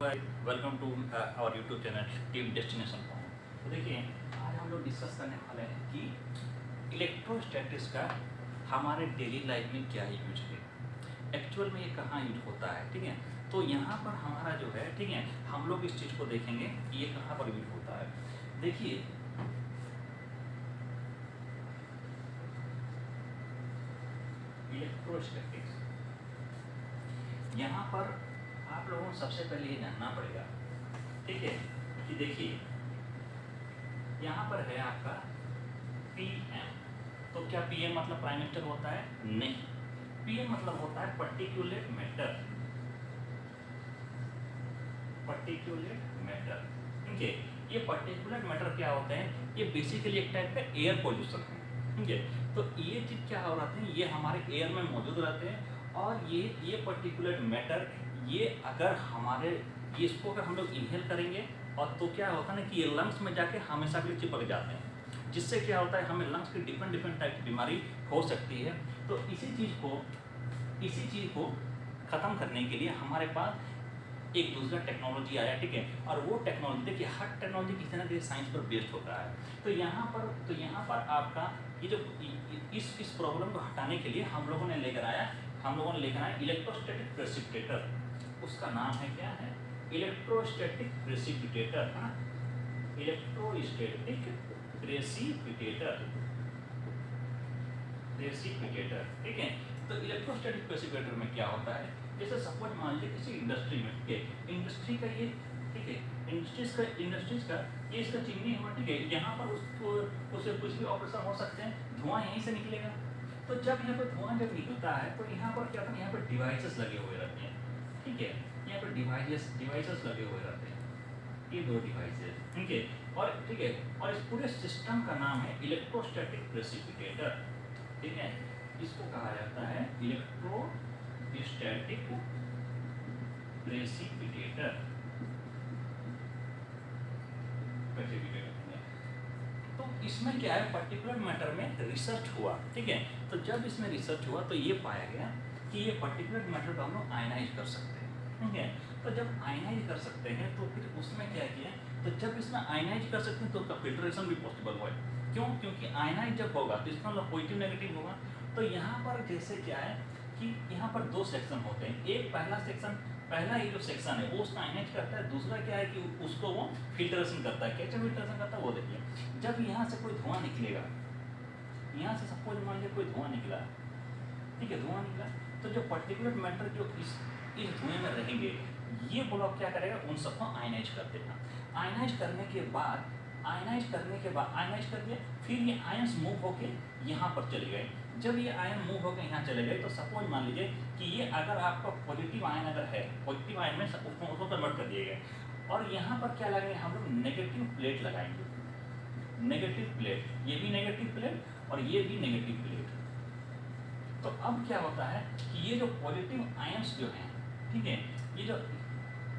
Welcome to our YouTube channel team destination point. तो देखिए, आज हम लोग डिस्कस करने वाले हैं कि इलेक्ट्रोस्टैटिक्स का हमारे डेली लाइफ में क्या यूज है, एक्चुअल में ये कहाँ यूज होता है। ठीक है, तो यहाँ पर हमारा जो है, ठीक है, हम लोग इस चीज़ को देखेंगे कि ये कहाँ पर यूज होता है। देखिए, इलेक्ट्रोस्टैटिक्स, यहाँ पर आप लोगों को सबसे पहले ये जानना पड़ेगा, ठीक है, कि देखिए यहाँ पर है आपका पीएम। तो क्या पीएम मतलब प्राइम मिनिस्टर होता है? नहीं, पीएम मतलब होता है पर्टिकुलर मैटर, पर्टिकुलर मैटर। ठीक है, ये पर्टिकुलर मैटर क्या होते हैं? ये बेसिकली एक टाइप का एयर पोल्यूशन है। ठीक है, तो ये चीज क्या हो रहा है, ये हमारे एयर में मौजूद रहते हैं और ये पर्टिकुलर मैटर, ये अगर हमारे ये इसको अगर हम लोग इनहेल करेंगे और तो क्या होता है ना कि ये लंग्स में जाके हमेशा के लिए चिपक जाते हैं, जिससे क्या होता है हमें लंग्स की डिफरेंट टाइप की बीमारी हो सकती है। तो इसी चीज़ को ख़त्म करने के लिए हमारे पास एक दूसरा टेक्नोलॉजी आया। ठीक है, और वो टेक्नोलॉजी, देखिए हर टेक्नोलॉजी किसी ना किसी साइंस पर बेस्ड होता है। तो यहाँ पर आपका ये जो इस प्रॉब्लम को हटाने के लिए हम लोगों ने लेकर आया इलेक्ट्रोस्टैटिक प्रेसिपिटेटर। उसका नाम है क्या है? Electrostatic precipitator. है ना, इलेक्ट्रोस्टैटिक प्रेसिपिटेटर। ठीक है, तो इलेक्ट्रोस्टैटिक प्रेसिपिटेटर में क्या होता है, जैसे सपोज मान लीजिए किसी इंडस्ट्री में, ठीक है, इंडस्ट्री का ये, ठीक है, इंडस्ट्रीज का ये इसका चिमनी हुआ। ठीक है, यहाँ पर उससे कुछ भी ऑपरेशन हो सकते हैं, धुआं यहीं से निकलेगा। तो जब यहाँ पर धुआं जब निकलता है तो यहाँ पर क्या होता है, यहाँ पर डिवाइसेस लगे हुए रहते हैं। ठीक है, यहाँ पर डिवाइसेस लगे हुए रहते हैं, ये दो डिवाइसेस। ठीक है, और इस पूरे सिस्टम का नाम है इलेक्ट्रोस्टैटिक प्रेसिपिटेटर। ठीक है, इसको कहा जाता है इलेक्ट्रोस्टैटिक प्रेसिपिटेटर। तो इसमें क्या है, पर्टिकुलर मैटर में रिसर्च हुआ। ठीक है, तो जब इसमें रिसर्च हुआ तो ये पाया गया कि ये पर्टिकुलर मैटर को हम लोग आयनाइज कर सकते हैं। ठीक है, तो जब आयनाइज कर सकते हैं तो फिर उसमें क्या किया, तो जब इसमें आयनाइज कर सकते हैं तो उसका फिल्ट्रेशन भी पॉसिबल हुआ। क्यों? क्योंकि आयनाइज जब होगा तो इसका मतलब पॉजिटिव नेगेटिव होगा। तो यहाँ पर जैसे क्या है कि यहाँ पर दो सेक्शन होते हैं, एक पहला ये जो सेक्शन है वो उसका आयनाइज करता है, दूसरा क्या है कि उसको वो फिल्ट्रेशन करता है। कैसे फिल्ट्रेशन करता है वो देखिए, जब यहाँ से कोई धुआं निकलेगा, यहाँ से सपोज मान लीजिए कोई धुआं निकला, ठीक है, धुआं निकला, तो जो पर्टिकुलर मैटर जो इस धुएं में रहेंगे, ये ब्लॉक क्या करेगा, उन सबको आयनाइज कर देगा। आयनाइज कर दिया, फिर ये आयंस मूव होके यहाँ पर चले गए। जब ये आयन मूव होकर यहाँ चले गए तो सपोज मान लीजिए कि ये अगर आपका पॉजिटिव आयन अगर है, पॉजिटिव आयन में उसको कन्वर्ट कर दिए गए, और यहाँ पर क्या लगाएंगे, हम लोग नेगेटिव प्लेट लगाएंगे। नेगेटिव प्लेट, ये भी नेगेटिव प्लेट और ये भी नेगेटिव प्लेट। तो अब क्या होता है कि ये जो पॉजिटिव आयन्स जो हैं, ठीक है,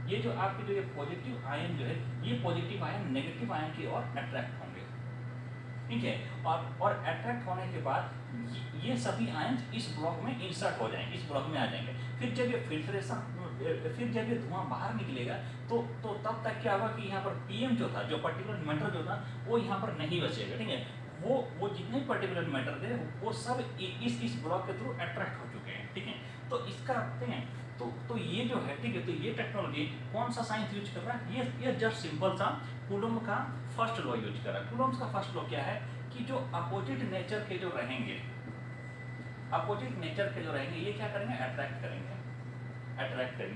ये जो आपके जो ये पॉजिटिव आयन जो है, ये पॉजिटिव आयन नेगेटिव आयन की ओर अट्रैक्ट होंगे। ठीक है, और अट्रैक्ट होने के बाद ये सभी आयन इस ब्लॉक में इंसर्ट हो जाएंगे, इस ब्लॉक में आ जाएंगे। फिर जब ये धुआं बाहर निकलेगा तो तब तक क्या होगा कि यहाँ पर पीएम जो था, जो पर्टिकुलर मैटर जो था, वो यहाँ पर नहीं बचेगा। ठीक है, वो जितने पर्टिकुलर मैटर थे वो सब इस ब्लॉक के थ्रू अट्रैक्ट हो चुके हैं। ठीक है, तो इसका रखते हैं, तो ये जो है, ठीक है, तो ये टेक्नोलॉजी कौन सा साइंस यूज कर रहा है, ये जस्ट सिंपल सा कूलम्ब का फर्स्ट लॉ यूज कर रहा है। कूलम्ब का फर्स्ट लॉ क्या है कि जो अपोजिट नेचर के जो रहेंगे, ये क्या करेंगे, अट्रैक्ट करेंगे।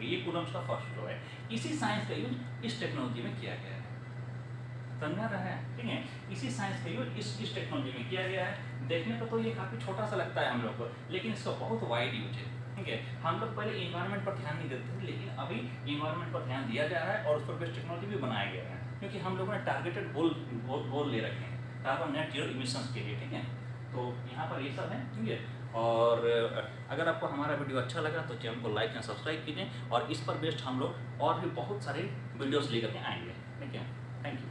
ये कूलम्ब का फर्स्ट लॉ है। इसी साइंस का यूज इस टेक्नोलॉजी में किया गया है, समझा रहा है? ठीक है, इसी साइंस का यूज इस टेक्नोलॉजी में किया गया है। देखने को तो ये काफी छोटा सा लगता है हम लोग को, लेकिन इसका बहुत वाइड यूज है। ठीक है, हम लोग पहले इन्वायरमेंट पर ध्यान नहीं देते थे, लेकिन अभी इन्वायरमेंट पर ध्यान दिया जा रहा है और उस पर बेस्ड टेक्नोलॉजी भी बनाया गया है, क्योंकि हम लोगों ने टारगेटेड गोल ले रखे हैं कार्बन नेट जीरो इमिशंस के लिए। ठीक है, तो यहाँ पर ये सब है। ठीक है, और अगर आपको हमारा वीडियो अच्छा लगा तो चैनल को लाइक एंड सब्सक्राइब कीजिए, और इस पर बेस्ड हम लोग और भी बहुत सारे वीडियोस लेकर के आएंगे। ठीक है, थैंक यू।